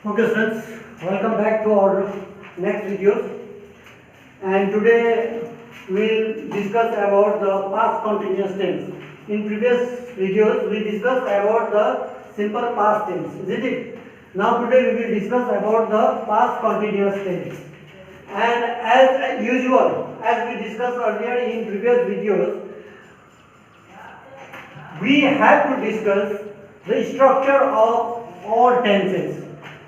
Okay students, welcome back to our next videos, and today we will discuss about the past continuous tense. In previous videos we discussed about the simple past tense, isn't it? Now today we will discuss about the past continuous tense. And as usual, as we discussed earlier in previous videos, we have to discuss the structure of all tenses.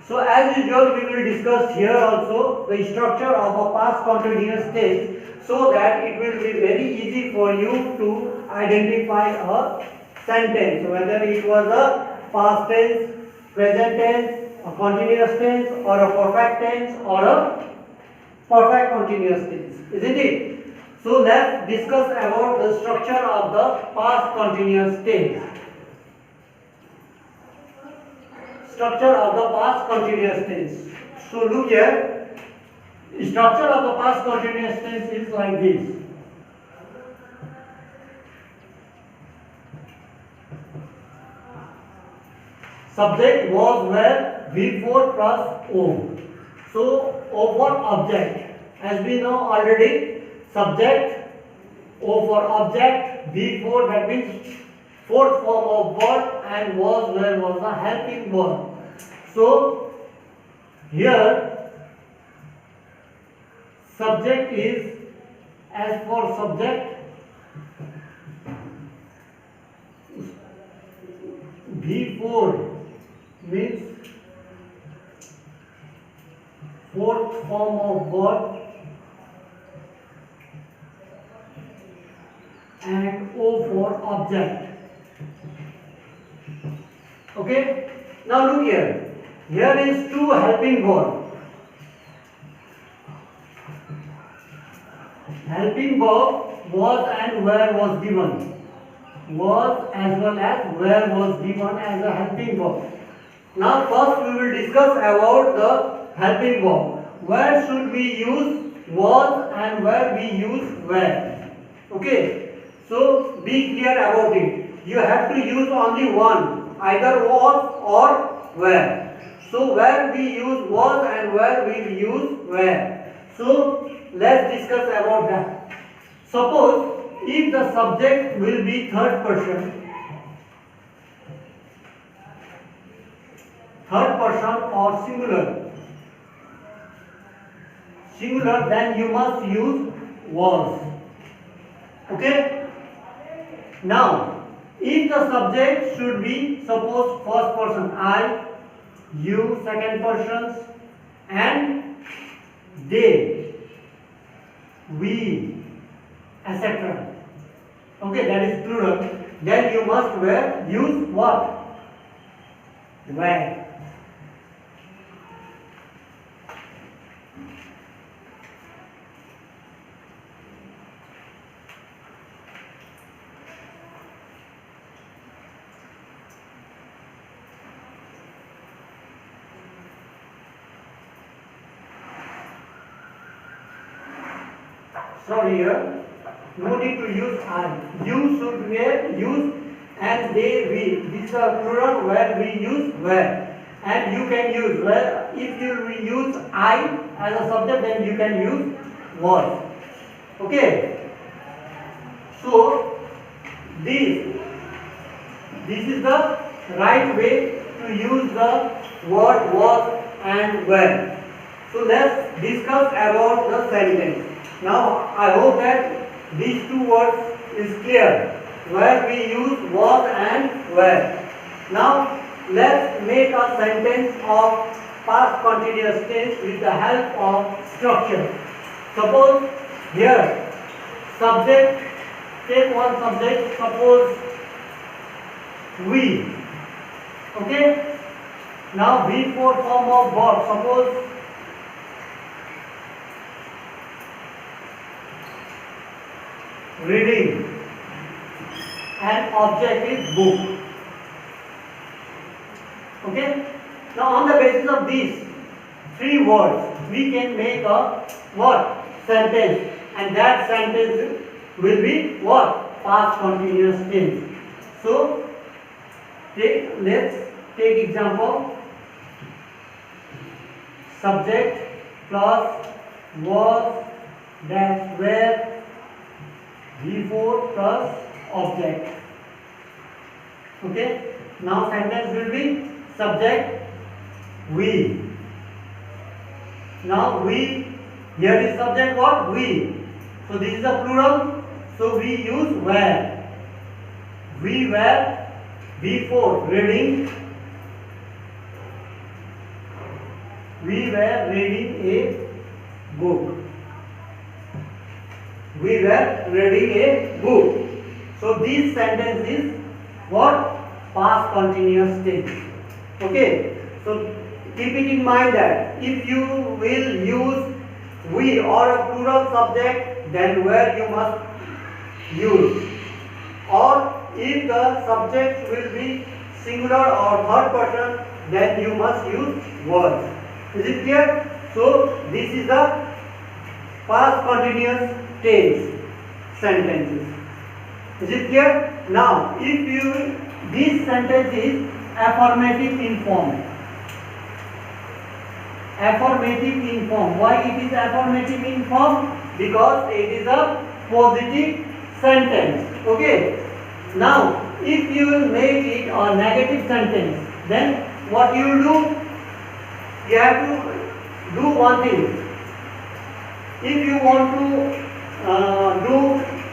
So as usual we will discuss here also the structure of a past continuous tense, so that it will be very easy for you to identify a sentence, whether it was a past tense, present tense, a continuous tense, or a perfect tense, or a perfect continuous tense, isn't it? So let's discuss about the structure of the past continuous tense. Structure of the past continuous tense. So look here, structure of the past continuous tense is like this. Subject was were V4 plus O. So O for object, as we know already, subject, O for object, V4, that means fourth form of verb, and was where was the helping verb. So here subject is, as for subject, V4 means fourth form of verb, and O for object. Okay, now look here. Here is two helping verb. Helping verb was and where was given. Was as well as where was given as a helping verb. Now first we will discuss about the helping verb. Where should we use was and where we use were. Okay, so be clear about it. You have to use only one, either was or were. So where we use was and where we use were. So let's discuss about that. Suppose if the subject will be third person or singular, then you must use was. Okay. Now if the subject should be, suppose, first person, I, you, second persons, and they, we, etc. Okay, that is plural. Then you must use what? Were. Sorry, here no need to use I. You should use, and they, we. This is a plural where we use were. And you can use where. If you will use I as a subject, then you can use was. Okay. So this is the right way to use the word was and were. So let's discuss about the sentence. Now I hope that these two words is clear, where we use was and were. Now let's make a sentence of past continuous tense with the help of structure. Suppose here subject, take one subject, suppose we. Okay. Now V4 form of verb, suppose reading, and object is book. Okay. Now on the basis of these three words, we can make a what? Sentence, and that sentence will be what? Past continuous tense. So let's take example. subject plus was dash where before plus object. Okay, now sentence will be subject we. Now we, here is subject what? We. So this is a plural, so we use were. We were before reading. We were reading a book. We were reading a book. So this sentence is what? Past continuous tense. Okay. So keep it in mind that if you will use we or a plural subject, then where you must use. Or if the subject will be singular or third person, then you must use was. Is it clear? So this is the past continuous tense sentences. Is it clear? Now, if you, this sentence is affirmative in form. Affirmative in form. Why it is affirmative in form? Because it is a positive sentence. Okay. Now, if you will make it a negative sentence, then what you will do? You have to do one thing. If you want to do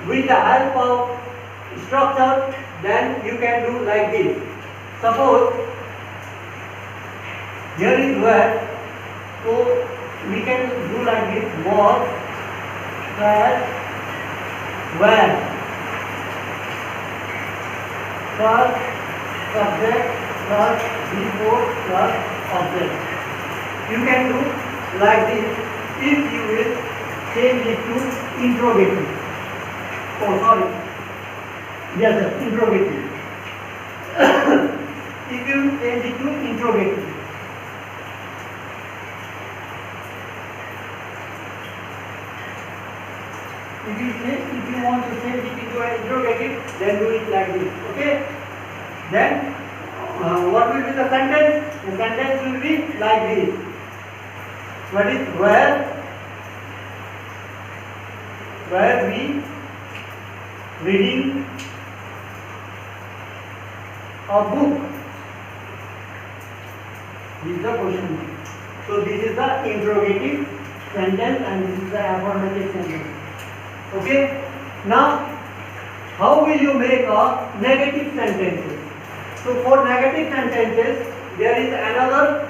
with the help of structure, then you can do like this. Suppose here is where, so we can do like this: was, that, where, plus subject plus before plus object. You can do like this if you will change it to interrogative. Oh, sorry. Yes, sir, interrogative. If you change it to interrogative. If you want to change it into an interrogative, then do it like this. Okay? Then what will be the sentence? The sentence will be like this. What is where we reading a book? This is the question. So this is the interrogative sentence and this is the affirmative sentence. Okay. Now, how will you make a negative sentences? So for negative sentences, there is another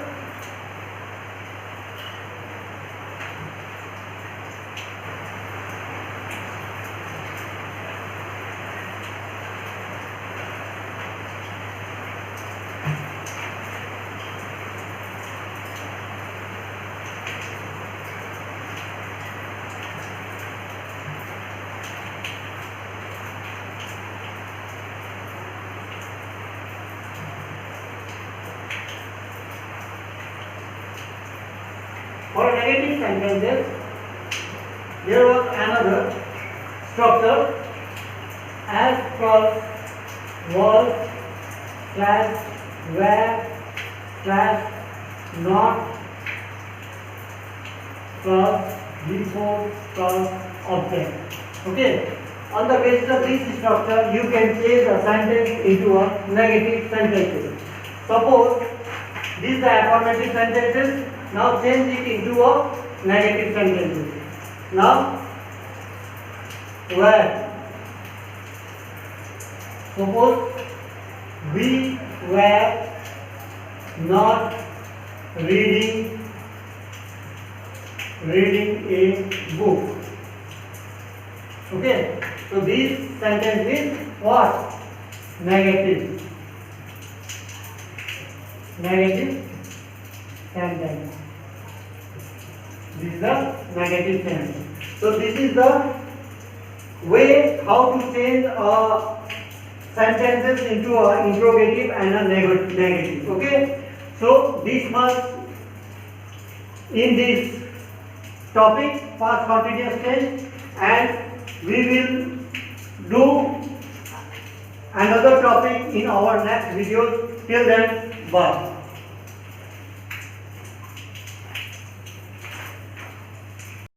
for negative sentences, there was another structure: as plus was slash where slash not plus before plus object. Okay. On the basis of this structure, you can change a sentence into a negative sentence. Suppose these are the affirmative sentences. Now change it into a negative sentences. Now, where, suppose we were not reading a book. Okay, so this sentence is what? Negative sentence. This is the negative sentence. So this is the way how to change sentences into an interrogative and a negative. Okay. So this must, in this topic, past continuous tense, and we will do another topic in our next videos. Till then, bye.